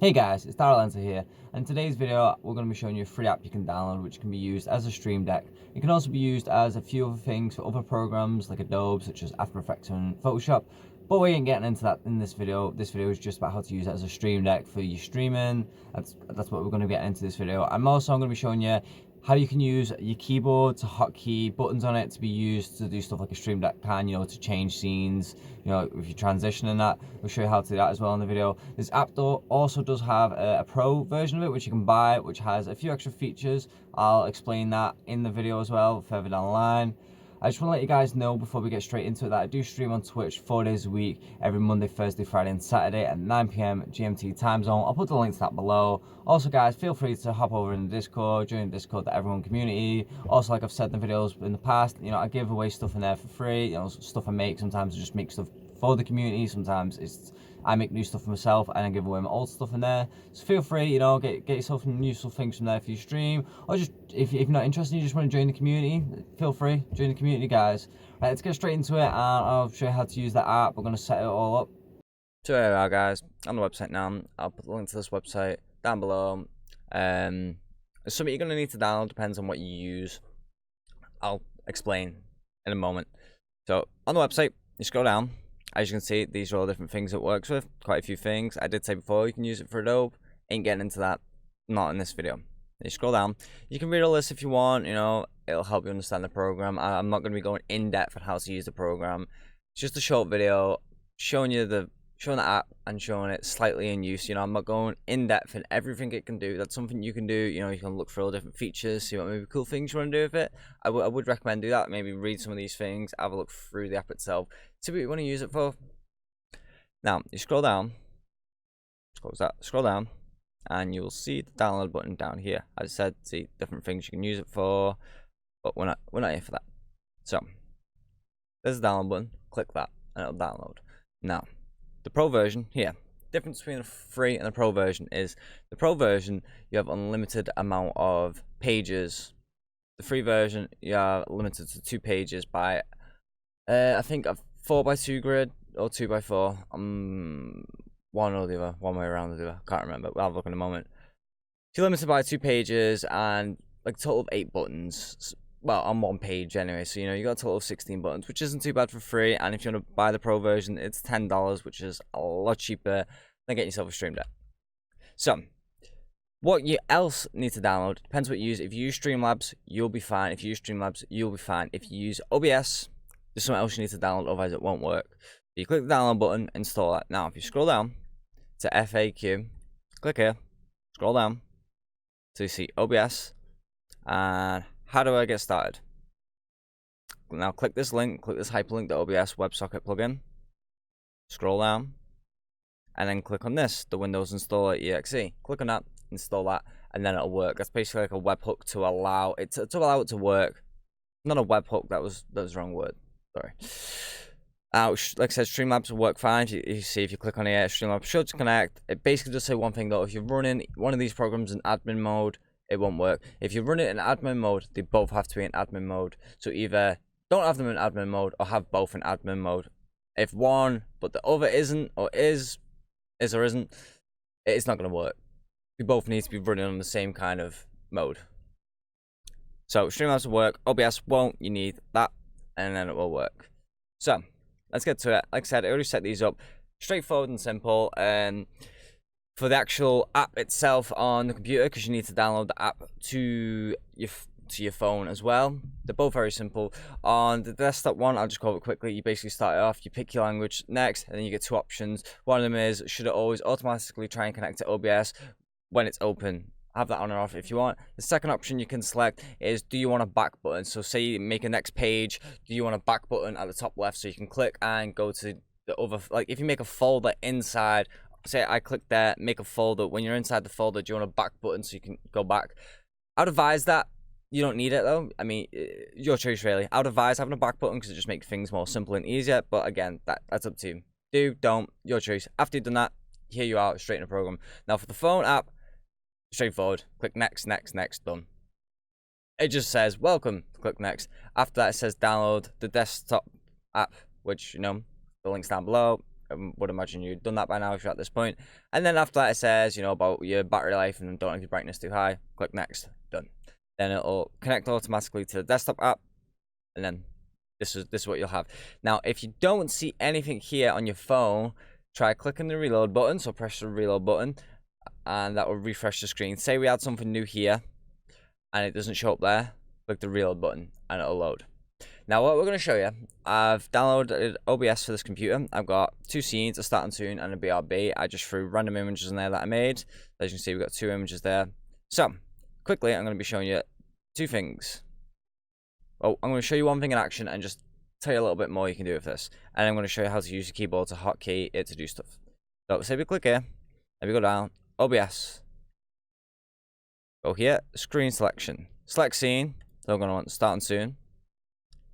Hey guys, it's Darrell here, and in today's video we're going to be showing you a free app you can download which can be used as a Stream Deck. It can also be used as a few other things for other programs like Adobe, such as After Effects and Photoshop, but we ain't getting into that in this video. This video is just about how to use it as a Stream Deck for your streaming. That's what we're going to get into this video. I'm going to be showing you how you can use your keyboard to hotkey buttons on it to be used to do stuff like a Stream Deck can, to change scenes, if you're transitioning that. We'll show you how to do that as well in the video. This app though also does have a pro version of it, which you can buy, which has a few extra features. I'll explain that in the video as well, further down the line. I just want to let you guys know before we get straight into it that I do stream on Twitch 4 days a week, every Monday, Thursday, Friday and Saturday at 9 p.m. GMT time zone. I'll put the links to that below. Also guys, feel free to hop over in the Discord, join the Discord, the Everyone community. Also, like I've said in the videos in the past, I give away stuff in there for free, stuff I make. Sometimes I just make stuff for the community, sometimes I make new stuff for myself and I give away my old stuff in there. So feel free, get yourself some useful things from there for your stream. Or just, if you're not interested, you just want to join the community, feel free, join the community, guys. Right, let's get straight into it and I'll show you how to use that app. We're going to set it all up. So here we are, guys, on the website now. I'll put the link to this website down below. It's something you're going to need to download, depends on what you use. I'll explain in a moment. So on the website, you scroll down. As you can see, these are all different things it works with. Quite a few things. I did say before you can use it for Adobe. Ain't getting into that. Not in this video. You scroll down. You can read all this if you want. It'll help you understand the program. I'm not going to be going in depth on how to use the program. It's just a short video showing the app and showing it slightly in use. I'm not going in depth in everything it can do. That's something you can do. You can look for all different features, see what maybe cool things you want to do with it. I would recommend do that. Maybe read some of these things, have a look through the app itself, see what you want to use it for. Now you scroll down, scroll down, and you'll see the download button down here. As I said, see different things you can use it for, but we're not here for that. So there's the download button. Click that, and it'll download. Now the pro version here. Difference between the free and the pro version is the pro version you have unlimited amount of pages. The free version you are limited to 2 pages by I think a 4x2 grid or 2x4. One or the other, one way around the other. Can't remember. We'll have a look in a moment. If you're limited by 2 pages and like a total of 8 buttons. Well, on 1 page anyway, so you got a total of 16 buttons, which isn't too bad for free. And if you want to buy the pro version, it's $10, which is a lot cheaper than getting yourself a Stream Deck. So what you else need to download depends what you use. If you use Streamlabs, you'll be fine. If you use Streamlabs, you'll be fine. If you use OBS, there's something else you need to download, otherwise it won't work. You click the download button, install that. Now if you scroll down to FAQ, click here, scroll down so you see OBS and how do I get started? Now click this link, click this hyperlink, the OBS WebSocket plugin. Scroll down, and then click on this, the Windows Installer EXE. Click on that, install that, and then it'll work. That's basically like a webhook to allow it to work. Not a webhook. That was the wrong word. Sorry. Like I said, Streamlabs will work fine. You see, if you click on here, Streamlabs should connect. It basically does say one thing though. If you're running one of these programs in admin mode, it won't work. If you run it in admin mode, they both have to be in admin mode. So either don't have them in admin mode or have both in admin mode. If one but the other isn't, or is or isn't, it's not going to work. We both need to be running on the same kind of mode. So Streamlabs will work, OBS won't. You need that, and then it will work. So let's get to it. Like I said, I already set these up. Straightforward and simple. For the actual app itself on the computer, because you need to download the app to your phone as well. They're both very simple. On the desktop one, I'll just cover it quickly. You basically start it off, you pick your language next, and then you get 2 options. One of them is, should it always automatically try and connect to OBS when it's open? Have that on or off if you want. The second option you can select is, do you want a back button? So say you make a next page, do you want a back button at the top left so you can click and go to the other, like if you make a folder inside, say I click there, make a folder. When you're inside the folder, do you want a back button so you can go back? I'd advise that. You don't need it though. I mean, your choice really. I'd advise having a back button because it just makes things more simple and easier. But again, that's up to you. Do, don't, your choice. After you've done that, here you are, straight in the program. Now for the phone app, straightforward. Click next, next, next, done. It just says welcome. Click next. After that, it says download the desktop app, which the link's down below. would imagine you've done that by now if you're at this point. And then after that, it says, you know, about your battery life and don't have your brightness too high. Click next. Done. Then it'll connect automatically to the desktop app, and then this is what you'll have. Now, if you don't see anything here on your phone, try clicking the reload button. So press the reload button, and that will refresh the screen. Say we had something new here, and it doesn't show up there. Click the reload button, and it'll load. Now, what we're going to show you, I've downloaded OBS for this computer. I've got two scenes, a starting scene and a BRB. I just threw random images in there that I made. As you can see, we've got two images there. So, quickly, I'm going to be showing you two things. Oh, I'm going to show you one thing in action and just tell you a little bit more you can do with this. And I'm going to show you how to use your keyboard to hotkey it to do stuff. So, say we click here, and we go down, OBS. Go here, screen selection. Select scene, so I'm going to want starting soon.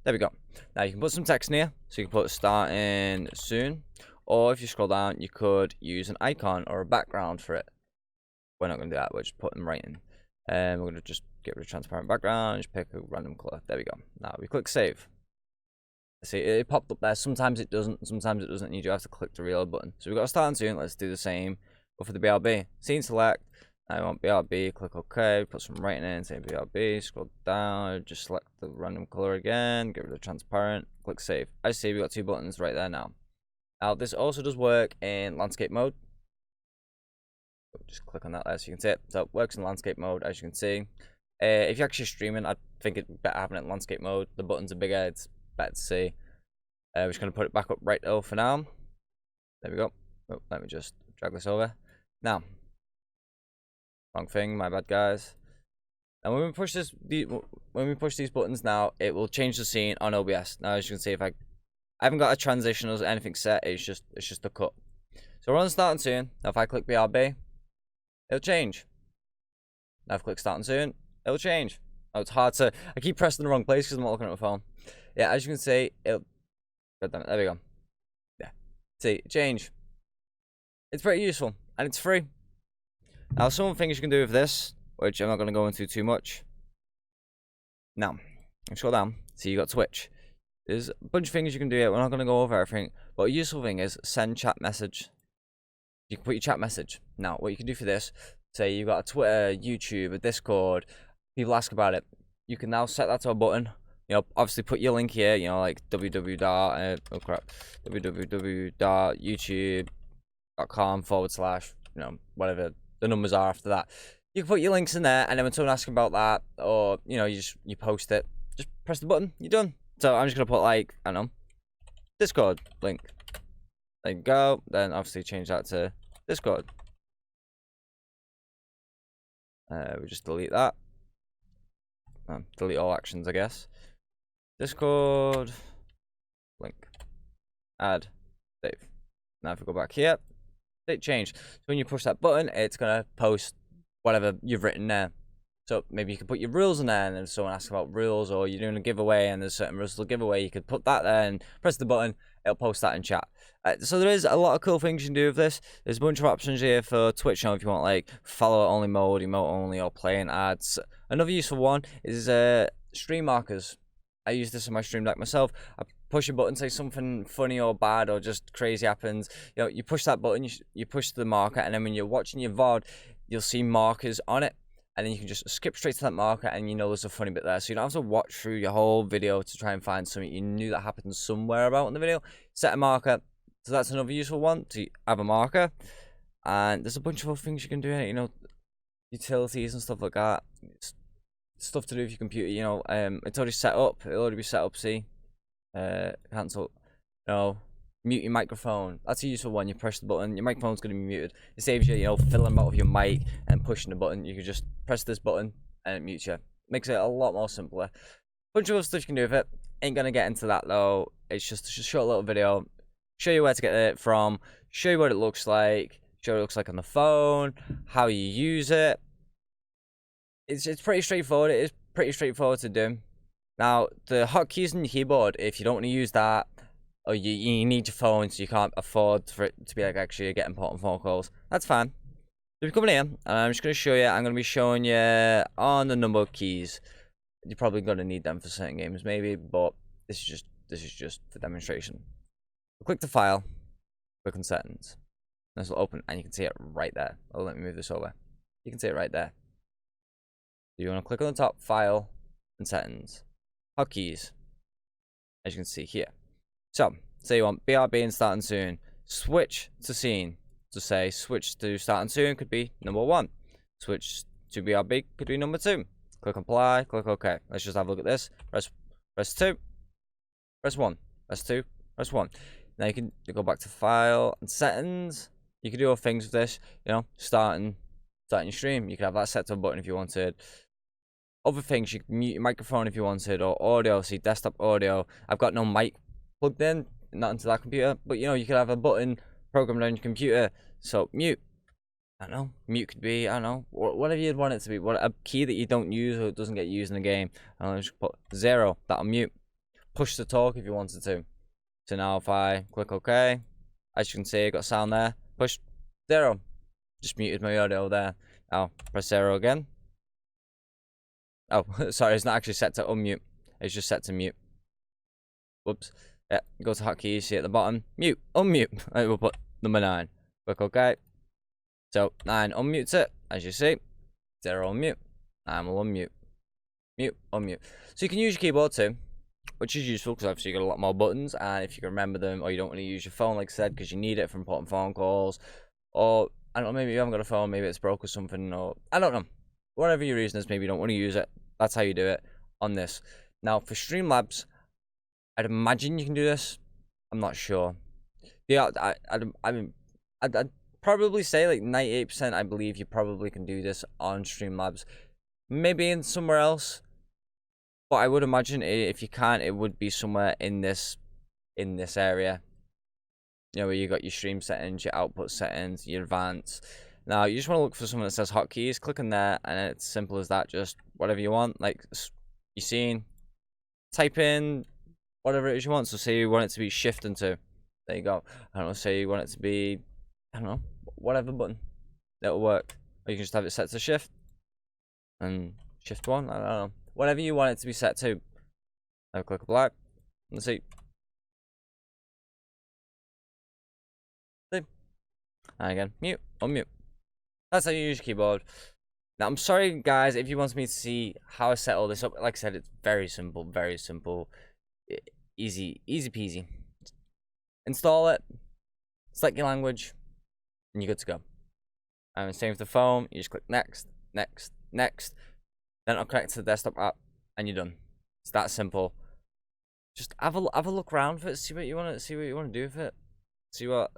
There we go. Now you can put some text in here, so you can put starting soon, or if you scroll down, you could use an icon or a background for it. We're not going to do that. We're just putting them right in. And we're going to just get rid of transparent background, just pick a random color. There we go. Now we click save. See, it popped up there. Sometimes it doesn't. Sometimes it doesn't. You do have to click the reload button. So we've got a starting soon. Let's do the same, but for the BRB. Scene select. I want BRB, click OK, put some writing in, say BRB, scroll down, just select the random color again, get rid of transparent, click save. As you see, we've got two buttons right there now. Now, this also does work in landscape mode. Just click on that there so you can see it. So it works in landscape mode, as you can see. If you're actually streaming, I think it's better having it in landscape mode. The buttons are bigger, it's better to see. We're just going to put it back up right though for now. There we go. Oh, let me just drag this over. Now, wrong thing, my bad, guys. And when we push these buttons now, it will change the scene on OBS. Now, as you can see, if I haven't got a transition or anything set, it's just a cut. So we're on starting soon. Now, if I click BRB, it'll change. Now, if I click starting soon, it'll change. Oh, it's hard to. I keep pressing the wrong place because I'm not looking at my phone. Yeah, as you can see, it'll. There we go. Yeah. See, change. It's pretty useful and it's free. Now, some things you can do with this, which I'm not going to go into too much. Now, scroll down. See, you got Twitch. There's a bunch of things you can do here. We're not going to go over everything. But a useful thing is send chat message. You can put your chat message. Now, what you can do for this, say you've got a Twitter, YouTube, a Discord. People ask about it. You can now set that to a button. You know, obviously put your link here. You know, like www.youtube.com/, you know, whatever the numbers are after that. You can put your links in there, and then when someone asks about that, or you know, you post it, just press the button, you're done. So I'm just gonna put, like, I don't know, Discord link. There you go. Then obviously change that to Discord. We just delete that. Delete all actions, I guess. Discord link. Add. Save. Now if we go back here, it changed. So when you push that button, it's gonna post whatever you've written there. So maybe you could put your rules in there, and then if someone asks about rules, or you're doing a giveaway and there's certain rules to the giveaway, you could put that there and press the button. It'll post that in chat. So there is a lot of cool things you can do with this. There's a bunch of options here for Twitch now if you want, like follow only mode, emote only, or playing ads. Another useful one is stream markers. I use this in my stream deck myself. I push a button, say something funny or bad or just crazy happens. You know, you push that button, you push the marker, and then when you're watching your VOD, you'll see markers on it. And then you can just skip straight to that marker, and you know there's a funny bit there. So you don't have to watch through your whole video to try and find something you knew that happened somewhere about in the video. Set a marker. So that's another useful one, to have a marker. And there's a bunch of other things you can do in it, you know, utilities and stuff like that. It's stuff to do with your computer, you know. It's already set up. It'll already be set up, see. Cancel. No. Mute your microphone. That's a useful one. You press the button, your microphone's going to be muted. It saves you, you know, fiddling about with your mic and pushing the button. You can just press this button and it mutes you. Makes it a lot more simpler. Bunch of other stuff you can do with it. Ain't going to get into that though. It's just a short little video. Show you where to get it from. Show you what it looks like. Show what it looks like on the phone. How you use it. It's pretty straightforward. It is pretty straightforward to do. Now, the hotkeys on your keyboard, if you don't want to use that, or you need your phone so you can't afford for it to be like actually get important phone calls, that's fine. So we come in here, and I'm just going to show you. I'm going to be showing you on the number of keys. You're probably going to need them for certain games, maybe, but this is just for demonstration. We'll click the file. click on settings. This will open and you can see it right there. Oh, let me move this over. You can see it right there. You want to click on the top, file, and settings. Hotkeys, as you can see here. So, say you want BRB and starting soon. Switch to scene. To say switch to starting soon could be number 1. Switch to BRB could be number 2. Click apply, click OK. Let's just have a look at this. Press 2, press 1, press 2, press 1. Now you can go back to file and settings. You can do all things with this, you know, starting your stream. You could have that set to a button if you wanted. Other things, you can mute your microphone if you wanted, or audio, see desktop audio. I've got no mic plugged in, not into that computer, but you know, you could have a button programmed on your computer. So mute, I don't know, mute could be, I don't know, whatever you'd want it to be. What a key that you don't use or it doesn't get used in the game. I don't know, just put 0, that'll mute. Push to talk if you wanted to. So now if I click OK, as you can see, I got sound there. Push 0, just muted my audio there. Now press 0 again. Oh, sorry, it's not actually set to unmute. It's just set to mute. Whoops. Yeah, go to hotkeys, see at the bottom. Mute, unmute. Right, we'll put number 9. Click OK. So 9 unmutes it, as you see. 0 unmute. 9 will unmute. Mute, unmute. So you can use your keyboard too, which is useful because obviously you got a lot more buttons, and if you can remember them, or you don't want to use your phone, like I said, because you need it for important phone calls, or I don't know, maybe you haven't got a phone, maybe it's broke or something, or I don't know. Whatever your reason is, maybe you don't want to use it. That's how you do it on this. Now for Streamlabs, I'd imagine you can do this. I'm not sure. Yeah, I'd probably say like 98%. I believe you probably can do this on Streamlabs. Maybe in somewhere else, but I would imagine if you can't, it would be somewhere in this area. You know, where you got your stream settings, your output settings, your advanced. Now you just want to look for something that says hotkeys. Click on there, and it's simple as that. Just whatever you want, like you're seeing. Type in whatever it is you want. So say you want it to be shift and 2. There you go. I don't know. Say you want it to be, I don't know, whatever button. That'll work. Or you can just have it set to shift and shift 1. I don't know. Whatever you want it to be set to. Now click apply. Let's see. And again, mute, unmute. That's how you use your keyboard. Now, I'm sorry, guys, if you want me to see how I set all this up. Like I said, it's very simple, easy peasy. Install it, select your language, and you're good to go. And same with the phone. You just click next, next, next. Then it'll connect to the desktop app, and you're done. It's that simple. Just have a look around for it. See what you want to do with it. See what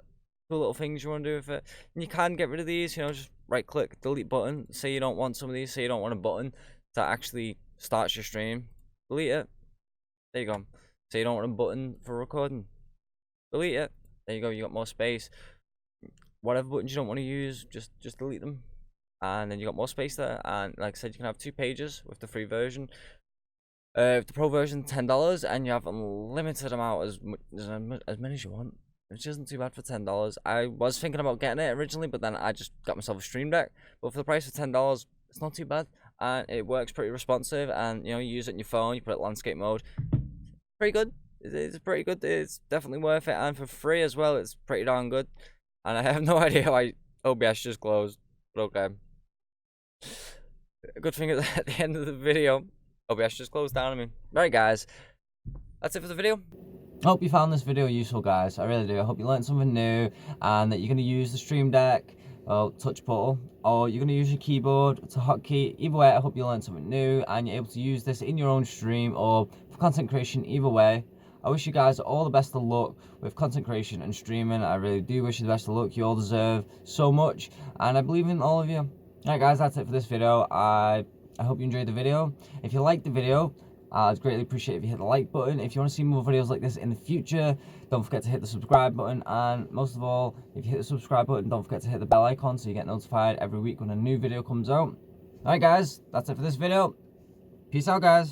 cool little things you want to do with it. And you can get rid of these. You know, just right click, delete button. Say you don't want some of these. Say you don't want a button that actually starts your stream. Delete it. There you go. Say you don't want a button for recording. Delete it. There you go. You got more space. Whatever buttons you don't want to use, just delete them. And then you got more space there. And like I said, you can have 2 pages with the free version. The pro version, $10, and you have unlimited amount as many as you want, which isn't too bad for $10. I was thinking about getting it originally, but then I just got myself a Stream Deck. But for the price of $10, it's not too bad, and it works pretty responsive. And you know, you use it on your phone, you put it landscape mode. Pretty good. It's pretty good. It's definitely worth it, and for free as well. It's pretty darn good. And I have no idea why OBS just closed, but okay. Good thing at the end of the video, OBS just closed down on me. Right, guys, that's it for the video. I hope you found this video useful, guys. I really do. I hope you learned something new, and that you're going to use the Stream Deck or touch portal, or you're going to use your keyboard to hotkey. Either way, I hope you learned something new and you're able to use this in your own stream or for content creation. Either way, I wish you guys all the best of luck with content creation and streaming. I really do wish you the best of luck. You all deserve so much, and I believe in all of you. Alright, guys, that's it for this video. I hope you enjoyed the video. If you liked the video, I'd greatly appreciate if you hit the like button. If you want to see more videos like this in the future, don't forget to hit the subscribe button. And most of all, if you hit the subscribe button, don't forget to hit the bell icon so you get notified every week when a new video comes out. Alright, guys, that's it for this video. Peace out, guys.